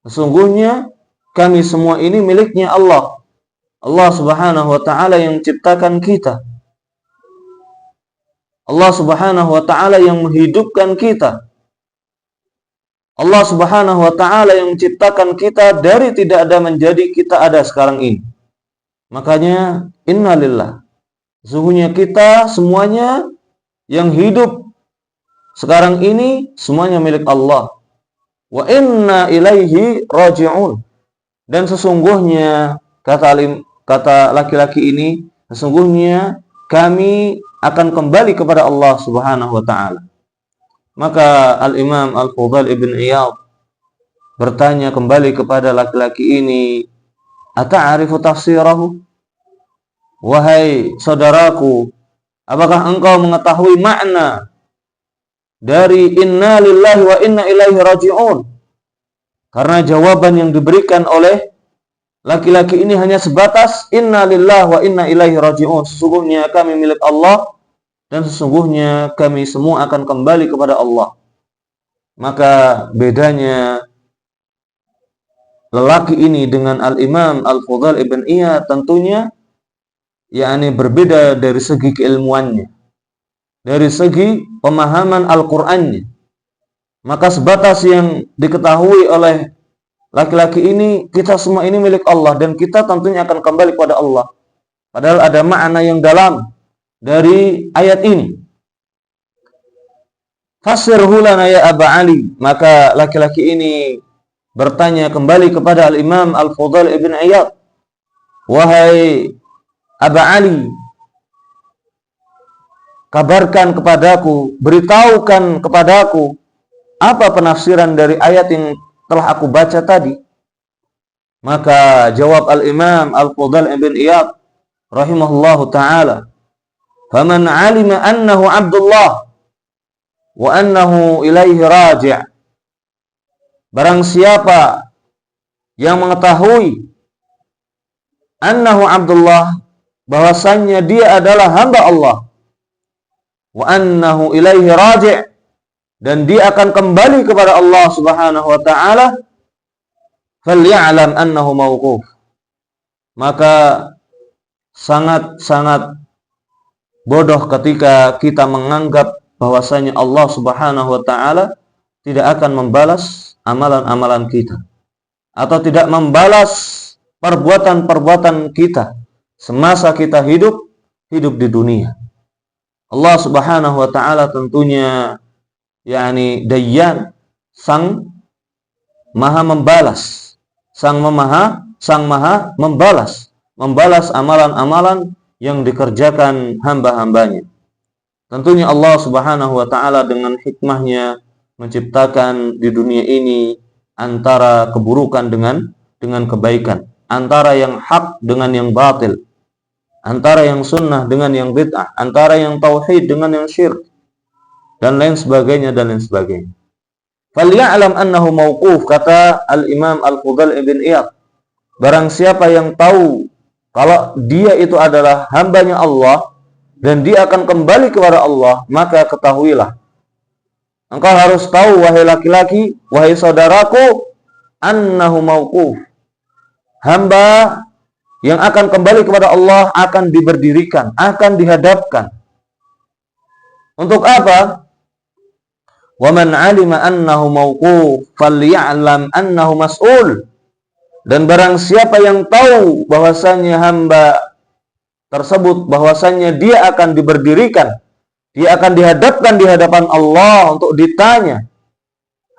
Sesungguhnya kami semua ini miliknya Allah. Allah Subhanahu wa taala yang menciptakan kita. Allah Subhanahu wa taala yang menghidupkan kita. Allah Subhanahu wa taala yang menciptakan kita dari tidak ada menjadi kita ada sekarang ini. Makanya innalillah. Sesungguhnya kita semuanya yang hidup sekarang ini semuanya milik Allah. Wa inna ilaihi raji'un. Dan sesungguhnya kata laki-laki ini, sesungguhnya kami akan kembali kepada Allah Subhanahu wa taala. Maka Al-Imam Al-Fudail Ibn Iyadh bertanya kembali kepada laki-laki ini, "Ata'arifu tafsirahu?" Wahai saudaraku, apakah engkau mengetahui makna dari inna lillahi wa inna ilaihi raji'un? Karena jawaban yang diberikan oleh laki-laki ini hanya sebatas inna lillahi wa inna ilaihi raji'un. Sesungguhnya kami milik Allah dan sesungguhnya kami semua akan kembali kepada Allah. Maka bedanya lelaki ini dengan Al-Imam Al-Fudail Ibn Iyadh tentunya yakni berbeda dari segi keilmuannya, dari segi pemahaman Al-Qur'annya. Maka sebatas yang diketahui oleh laki-laki ini, kita semua ini milik Allah dan kita tentunya akan kembali kepada Allah. Padahal ada makna yang dalam dari ayat ini. Fasirhu lana ya Aba Ali. Maka laki-laki ini bertanya kembali kepada Al-Imam Al-Fudail Ibn Iyadh, "Wahai Aba Ali, kabarkan kepadaku, beritahukan kepadaku apa penafsiran dari ayat yang telah aku baca tadi." Maka jawab Al-Imam Al-Fudail Ibn Iyadh rahimahullahu ta'ala, "Faman alima annahu Abdullah wa annahu ilaihi raji'." Barang siapa yang mengetahui annahu Abdullah, bahwasannya dia adalah hamba Allah, wa annahu ilaihi raji', dan dia akan kembali kepada Allah Subhanahu wa taala, falya'lam annahu mauquf. Maka sangat-sangat bodoh ketika kita menganggap bahwasanya Allah Subhanahu wa taala tidak akan membalas amalan-amalan kita atau tidak membalas perbuatan-perbuatan kita semasa kita hidup di dunia. Allah Subhanahu wa taala tentunya yakni Dayyan, sang maha membalas, sang maha membalas amalan-amalan yang dikerjakan hamba-hambanya. Tentunya Allah Subhanahu wa taala dengan hikmahnya menciptakan di dunia ini antara keburukan dengan kebaikan, antara yang hak dengan yang batil, antara yang sunnah dengan yang bid'ah, antara yang tauhid dengan yang syirk, dan lain sebagainya. Falya'lam annahu mauquf, kata Al-Imam Al-Fudail Ibn Iyadh, barang siapa yang tahu kalau dia itu adalah hambanya Allah dan dia akan kembali kepada Allah, maka ketahuilah, engkau harus tahu wahai laki-laki, wahai saudaraku, annahu mauquf, hamba yang akan kembali kepada Allah akan diberdirikan, akan dihadapkan. Untuk apa? Wa man 'alima annahu mauquf falya'lam annahu mas'ul. Dan barang siapa yang tahu bahwasannya hamba tersebut, bahwasannya dia akan diberdirikan, dia akan dihadapkan di hadapan Allah untuk ditanya,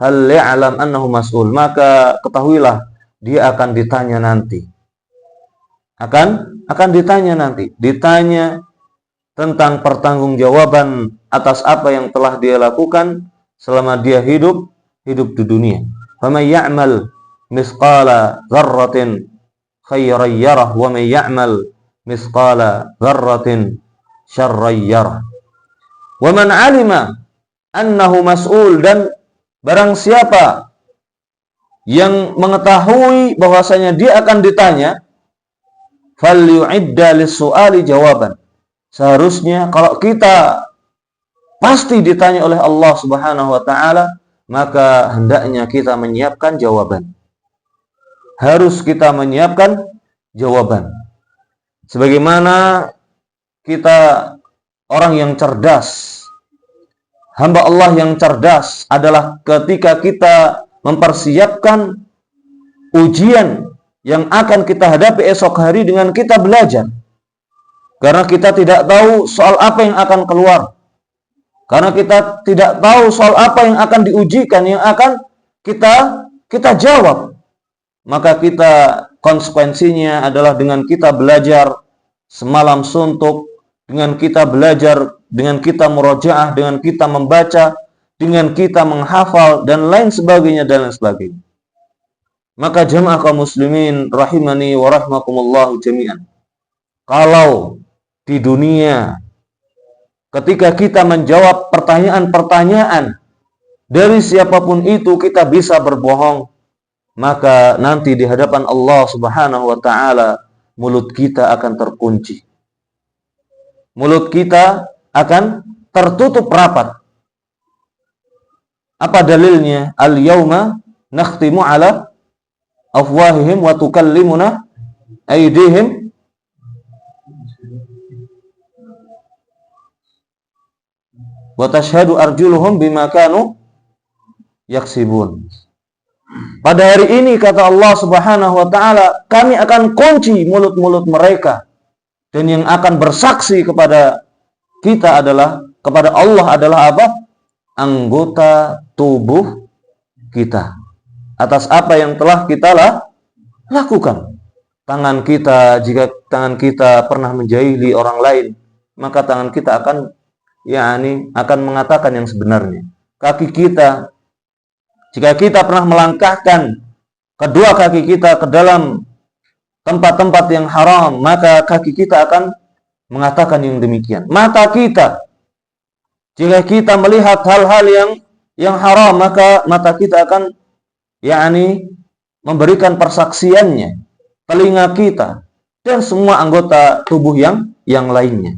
hal ya'lam annahu mas'ul, maka ketahuilah dia akan ditanya nanti. Akan ditanya nanti, ditanya tentang pertanggungjawaban atas apa yang telah dia lakukan selama dia hidup di dunia. Faman ya'mal misqala dzarratin khairan yarah wa man ya'mal misqala dzarratin syarran yarah. Wa man 'alima annahu mas'ul, dan barang siapa yang mengetahui bahwasanya dia akan ditanya, falyu'idda lis-su'ali jawaban. Seharusnya kalau kita pasti ditanya oleh Allah Subhanahu wa taala, maka hendaknya kita menyiapkan jawaban. harus kita menyiapkan jawaban. Sebagaimana kita orang yang cerdas, hamba Allah yang cerdas adalah ketika kita mempersiapkan ujian yang akan kita hadapi esok hari dengan kita belajar. Karena kita tidak tahu soal apa yang akan keluar. Karena kita tidak tahu soal apa yang akan diujikan, yang akan kita jawab. Maka kita konsekuensinya adalah dengan kita belajar semalam suntuk, dengan kita belajar, dengan kita murojaah, dengan kita membaca, dengan kita menghafal, dan lain sebagainya, dan lain sebagainya. Maka jamaah kaum muslimin rahimani wa rahmakumullah jami'an. Kalau di dunia ketika kita menjawab pertanyaan-pertanyaan dari siapapun itu kita bisa berbohong, maka nanti di hadapan Allah Subhanahu wa taala mulut kita akan terkunci. Mulut kita akan tertutup rapat. Apa dalilnya? Al-yauma nakhtimu ala afwahihim wa tukallimuna aydihim wa tashhadu arjuluhum bima kanu yaksibun. Pada hari ini kata Allah Subhanahu wa taala, kami akan kunci mulut-mulut mereka, dan yang akan bersaksi kepada kita adalah, kepada Allah adalah apa? Anggota tubuh kita atas apa yang telah kita lakukan. Tangan kita, jika tangan kita pernah menjahili orang lain, maka tangan kita akan akan mengatakan yang sebenarnya. Kaki kita, jika kita pernah melangkahkan kedua kaki kita ke dalam tempat-tempat yang haram, maka kaki kita akan mengatakan yang demikian. Mata kita, jika kita melihat hal-hal yang haram, maka mata kita akan memberikan persaksiannya. Telinga kita dan semua anggota tubuh yang lainnya.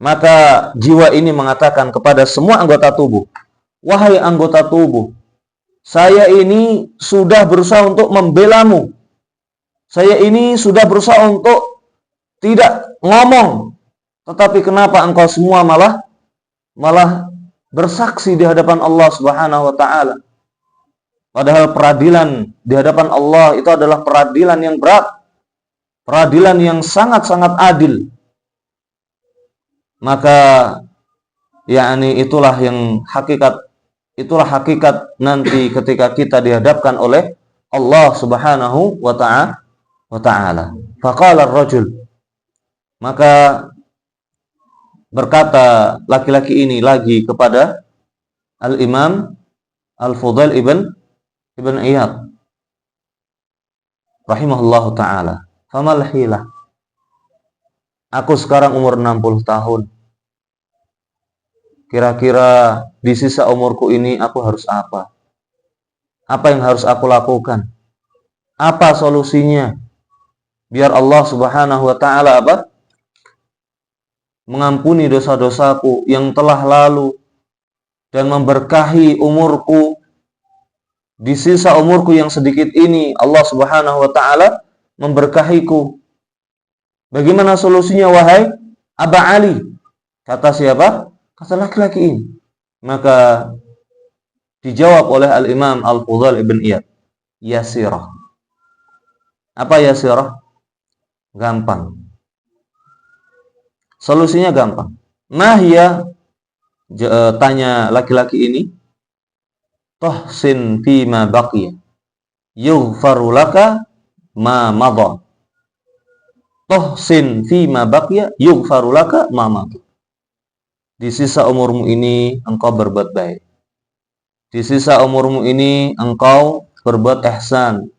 Maka jiwa ini mengatakan kepada semua anggota tubuh, wahai anggota tubuh, saya ini sudah berusaha untuk membelamu. Saya ini sudah berusaha untuk tidak ngomong. Tetapi kenapa engkau semua malah bersaksi di hadapan Allah Subhanahu wa taala? Padahal peradilan di hadapan Allah itu adalah peradilan yang berat. Peradilan yang sangat-sangat adil. Maka itulah hakikat nanti ketika kita dihadapkan oleh Allah Subhanahu wa taala. Faqala ar-rajul, maka berkata laki-laki ini lagi kepada Al-Imam Al-Fudail ibn Iyad rahimahullahu taala, famal hilah, aku sekarang umur 60 tahun. Kira-kira di sisa umurku ini aku harus apa? Apa yang harus aku lakukan? Apa solusinya? Biar Allah Subhanahu wa taala mengampuni dosa-dosaku yang telah lalu dan memberkahi umurku. Di sisa umurku yang sedikit ini Allah Subhanahu wa taala memberkahiku. Bagaimana solusinya wahai Aba Ali? Kata siapa? Kata laki-laki ini. Maka dijawab oleh Al-Imam Al-Fudail ibn Iyad, yasirah. Apa yasirah? Gampang. Solusinya gampang. Mahia, tanya laki-laki ini, tuhsin fima baqiya yughfaru laka ma madha. Tuhsin fima baqiya yughfaru laka ma madha. Di sisa umurmu ini engkau berbuat baik. Di sisa umurmu ini engkau berbuat ihsan.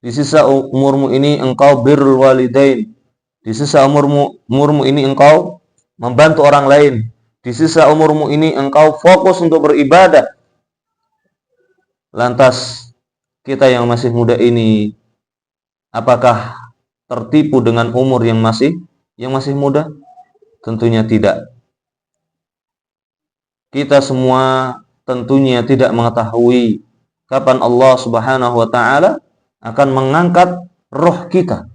Di sisa umurmu ini engkau birrul walidain. Di sisa umurmu ini engkau membantu orang lain. Di sisa umurmu ini engkau fokus untuk beribadah. Lantas kita yang masih muda ini, apakah tertipu dengan umur yang masih muda? Tentunya tidak. Kita semua tentunya tidak mengetahui kapan Allah Subhanahu wa taala akan mengangkat roh kita,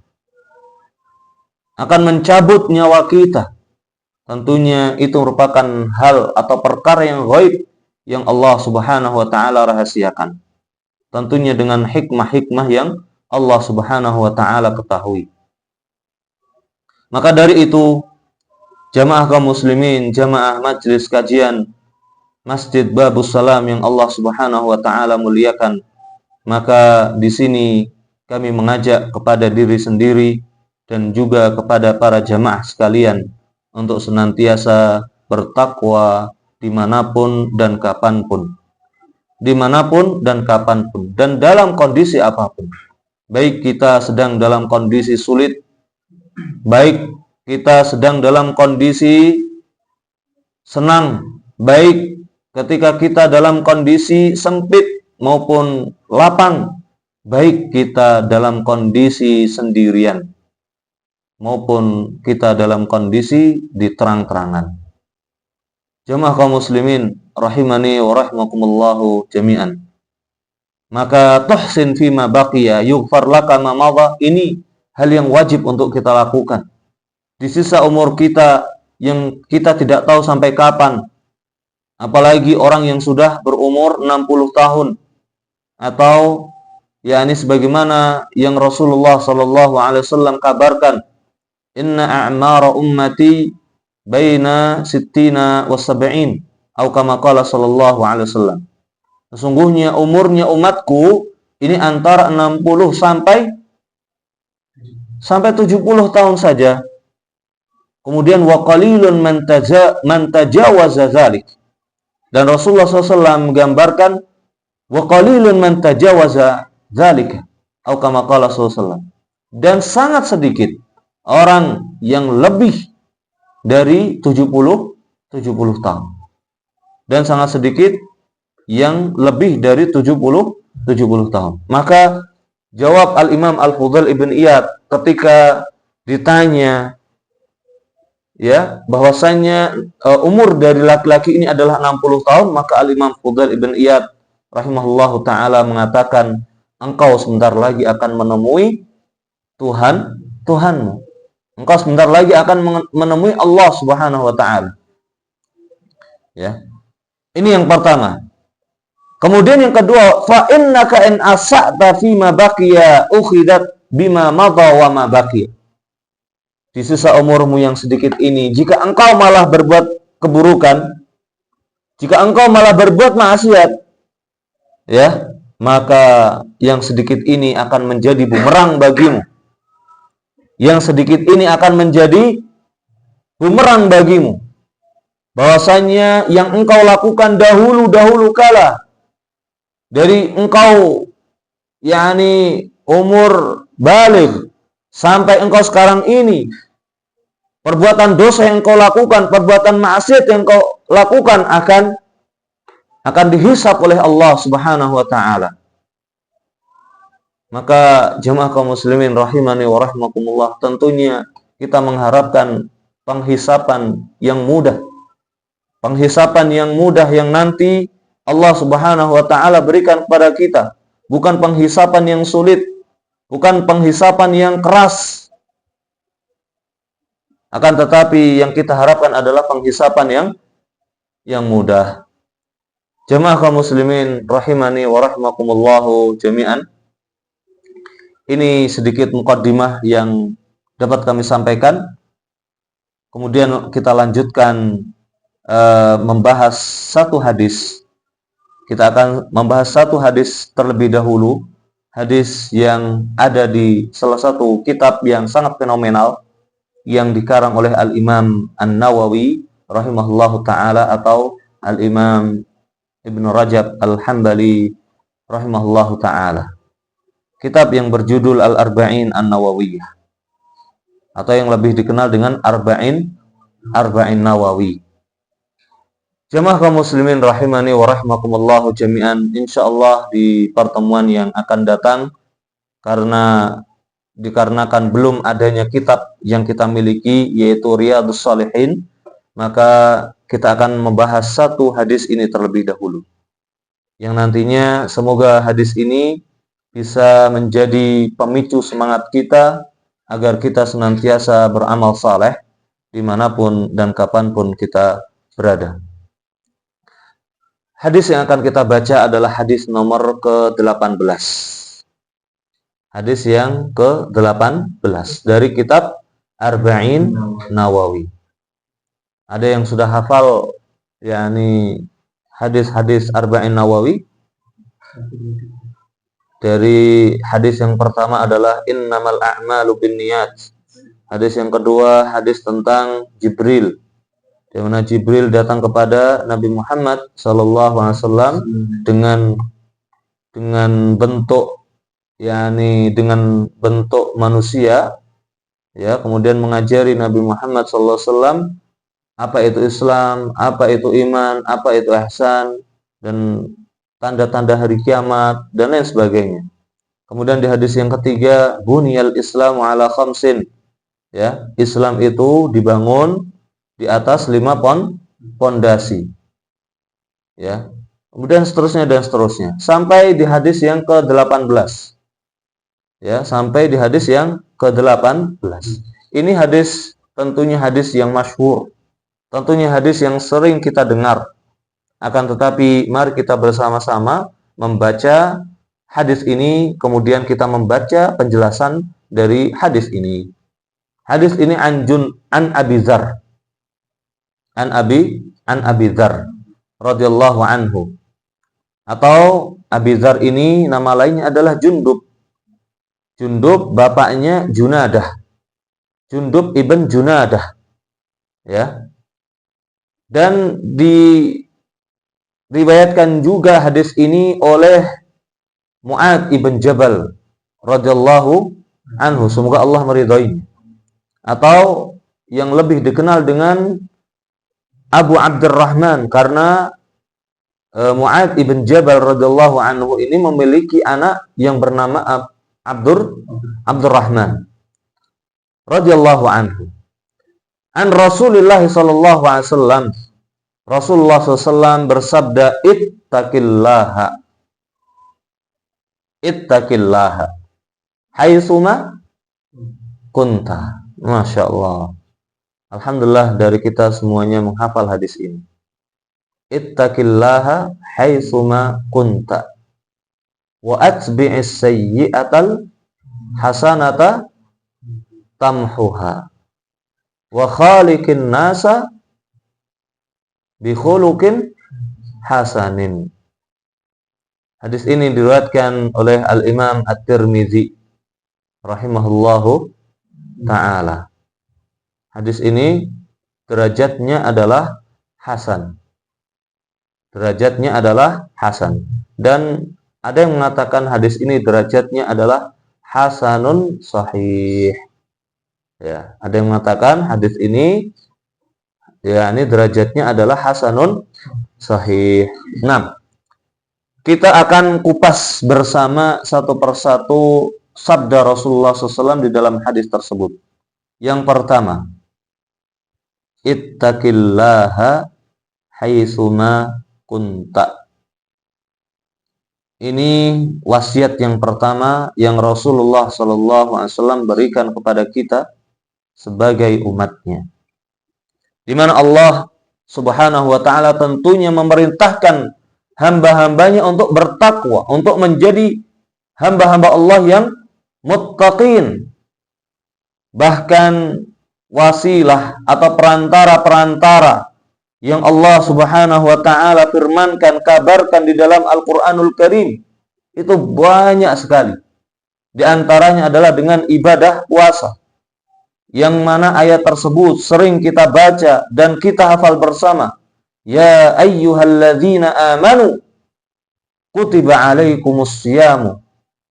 akan mencabut nyawa kita. Tentunya itu merupakan hal atau perkara yang gaib yang Allah Subhanahu wa taala rahasiakan. Tentunya dengan hikmah-hikmah yang Allah Subhanahu wa taala ketahui. Maka dari itu, jamaah kaum muslimin, jamaah majelis kajian Masjid Babus Salam yang Allah Subhanahu wa taala muliakan, maka di sini kami mengajak kepada diri sendiri dan juga kepada para jamaah sekalian untuk senantiasa bertakwa dimanapun dan kapanpun. Dimanapun dan kapanpun. Dan dalam kondisi apapun. Baik kita sedang dalam kondisi sulit, baik kita sedang dalam kondisi senang, baik ketika kita dalam kondisi sempit maupun lapang, baik kita dalam kondisi sendirian maupun kita dalam kondisi di terang-terangan. Jamaah kaum muslimin rahimani wa rahimakumullahu jami'an. Maka tuhsin fima baqiya yughfar laka ma madha, ini hal yang wajib untuk kita lakukan. Di sisa umur kita yang kita tidak tahu sampai kapan. Apalagi orang yang sudah berumur 60 tahun atau yakni sebagaimana yang Rasulullah sallallahu alaihi wasallam kabarkan, inna a'mara ummati baina sittina wa sab'in atau kama qala sallallahu alaihi wasallam. Sesungguhnya umurnya umatku ini antara 60 sampai 70 tahun saja. Kemudian wa qalilun man tajawaza dzalik. Dan Rasulullah SAW menggambarkan wa qalilun man tajawaza dzalika atau kama qala sallallahu. Dan sangat sedikit orang yang lebih dari 70 tahun. Dan sangat sedikit yang lebih dari 70 tahun. Maka jawab Al-Imam Al-Fudail Ibn Iyad ketika ditanya bahwasanya umur dari laki-laki ini adalah 60 tahun, maka Al-Imam Fudail Ibn Iyad rahimahullahu taala mengatakan, engkau sebentar lagi akan menemui Tuhanmu. Engkau sebentar lagi akan menemui Allah Subhanahu wa taala. Ya. Ini yang pertama. Kemudian yang kedua, fa innaka in asa'ta fi ma baqiya ukhidat bima madha wa ma baqiya. Di sisa umurmu yang sedikit ini, jika engkau malah berbuat keburukan, jika engkau malah berbuat maksiat, ya, maka yang sedikit ini akan menjadi bumerang bagimu. Yang sedikit ini akan menjadi bumerang bagimu. Bahwasanya yang engkau lakukan dahulu kala dari engkau yakni umur baligh sampai engkau sekarang ini, perbuatan dosa yang engkau lakukan, perbuatan maksiat yang engkau lakukan akan dihisab oleh Allah Subhanahu wa taala. Maka jemaah kaum muslimin rahimani wa rahimakumullah, tentunya kita mengharapkan penghisapan yang mudah. Penghisapan yang mudah yang nanti Allah Subhanahu wa taala berikan kepada kita, bukan penghisapan yang sulit, bukan penghisapan yang keras. Akan tetapi yang kita harapkan adalah penghisapan yang mudah. Jemaah kaum muslimin rahimani wa rahimakumullahu jami'an. Ini sedikit muqaddimah yang dapat kami sampaikan. Kemudian kita lanjutkan membahas satu hadis. Kita akan membahas satu hadis terlebih dahulu. Hadis yang ada di salah satu kitab yang sangat fenomenal yang dikarang oleh Al-Imam An-Nawawi rahimahullahu ta'ala atau Al-Imam Ibn Rajab Al-Hambali rahimahullahu ta'ala. Kitab yang berjudul Al-Arba'in An-Nawawiyah atau yang lebih dikenal dengan Arba'in Nawawi. Jemaah kaum muslimin rahimani wa rahimakumullahu jami'an, insyaallah di pertemuan yang akan datang, dikarenakan belum adanya kitab yang kita miliki yaitu Riyadhus Shalihin, maka kita akan membahas satu hadis ini terlebih dahulu. Yang nantinya semoga hadis ini bisa menjadi pemicu semangat kita agar kita senantiasa beramal saleh dimanapun dan kapanpun kita berada. Hadis yang akan kita baca adalah hadis nomor ke-18. Hadis yang ke-18 dari kitab Arba'in Nawawi. Ada yang sudah hafal yakni hadis-hadis Arba'in Nawawi? Dari hadis yang pertama adalah innamal a'malu binniyat. Hadis yang kedua hadis tentang Jibril, di mana Jibril datang kepada Nabi Muhammad SAW dengan bentuk dengan bentuk manusia, ya, kemudian mengajari Nabi Muhammad SAW apa itu Islam, apa itu iman, apa itu ihsan, dan tanda-tanda hari kiamat dan lain sebagainya. Kemudian di hadis yang ketiga, buniyal Islamu ala khamsin, ya, Islam itu dibangun di atas 5 pondasi, ya. Kemudian seterusnya dan seterusnya sampai di hadis yang ke-18, ya, sampai di hadis yang ke-18. Ini hadis tentunya hadis yang masyhur, tentunya hadis yang sering kita dengar. Akan tetapi mari kita bersama-sama membaca hadis ini, kemudian kita membaca penjelasan dari hadis ini. Hadis ini an Abi Dzar, an Abi Dzar radhiyallahu anhu, atau Abi Dzar ini nama lainnya adalah Jundub. Jundub bapaknya Junadah, Jundub ibn Junadah, ya. Dan diriwayatkan juga hadis ini oleh Mu'adz ibn Jabal radhiyallahu anhu, semoga Allah meridhoinya, atau yang lebih dikenal dengan Abu Abdurrahman, karena Mu'adz ibn Jabal radhiyallahu anhu ini memiliki anak yang bernama Abdurrahman radhiyallahu anhu. An Rasulullah sallallahu alaihi wasallam, Rasulullah SAW bersabda, ittaqillaha haitsuma kunta. Masya Allah. Alhamdulillah dari kita semuanya menghafal hadis ini. Ittaqillaha haitsuma kunta wa atbi'is sayyi'atal hasanata tamhuha wa khaliqin nasa bi khuluqin hasanin. Hadis ini diriwayatkan oleh Al-Imam At-Tirmizi rahimahullahu ta'ala. Hadis ini derajatnya adalah hasan. Derajatnya adalah hasan. Dan ada yang mengatakan hadis ini derajatnya adalah hasanun sahih. Ya, ada yang mengatakan hadis ini ini derajatnya adalah hasanun sahih. Nah, kita akan kupas bersama satu persatu sabda Rasulullah SAW di dalam hadis tersebut. Yang pertama, ittaqillaha haitsuma kunta. Ini wasiat yang pertama yang Rasulullah SAW berikan kepada kita sebagai umatnya, di mana Allah Subhanahu wa ta'ala tentunya memerintahkan hamba-hambanya untuk bertakwa, untuk menjadi hamba-hamba Allah yang muttaqin. Bahkan wasilah atau perantara-perantara yang Allah Subhanahu wa ta'ala firmankan, kabarkan di dalam Al-Quranul Karim, itu banyak sekali. Di antaranya adalah dengan ibadah puasa, yang mana ayat tersebut sering kita baca dan kita hafal bersama. Ya ayyuhalladzina amanu kutiba alaikumus siyamu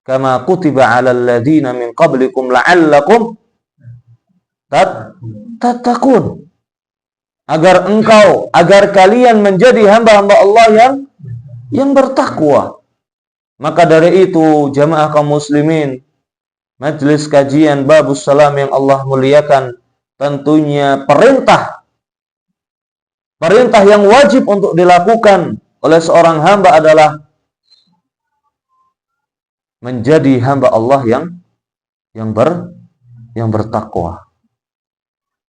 kama kutiba alal ladzina min qablikum la'allakum tattaqun. Agar kalian menjadi hamba-hamba Allah yang bertakwa. Maka dari itu jamaah kaum muslimin, majelis kajian Babus Salam yang Allah muliakan, tentunya perintah yang wajib untuk dilakukan oleh seorang hamba adalah menjadi hamba Allah yang bertakwa.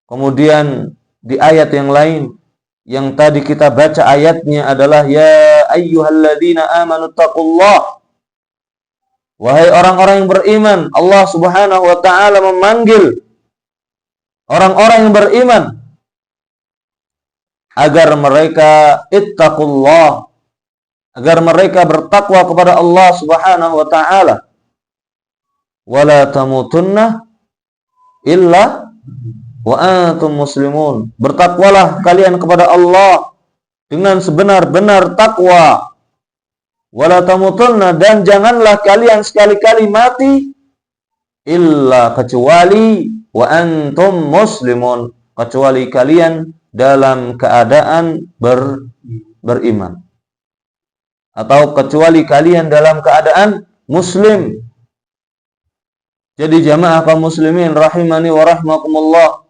Kemudian di ayat yang lain yang tadi kita baca ayatnya adalah ya ayyuhalladzina amanu taqullah. Wahai orang-orang yang beriman, Allah Subhanahu wa taala memanggil orang-orang yang beriman agar mereka ittaqullah, agar mereka bertakwa kepada Allah Subhanahu wa taala. Wala tamutunna illa wa antum muslimun. Bertakwalah kalian kepada Allah dengan sebenar-benar takwa. Wala tamutunna, dan janganlah kalian sekali-kali mati illa, kecuali wa antum muslimun, kecuali kalian dalam keadaan beriman, atau kecuali kalian dalam keadaan muslim. Jadi jamaah kaum muslimin rahimani wa rahmakumullah,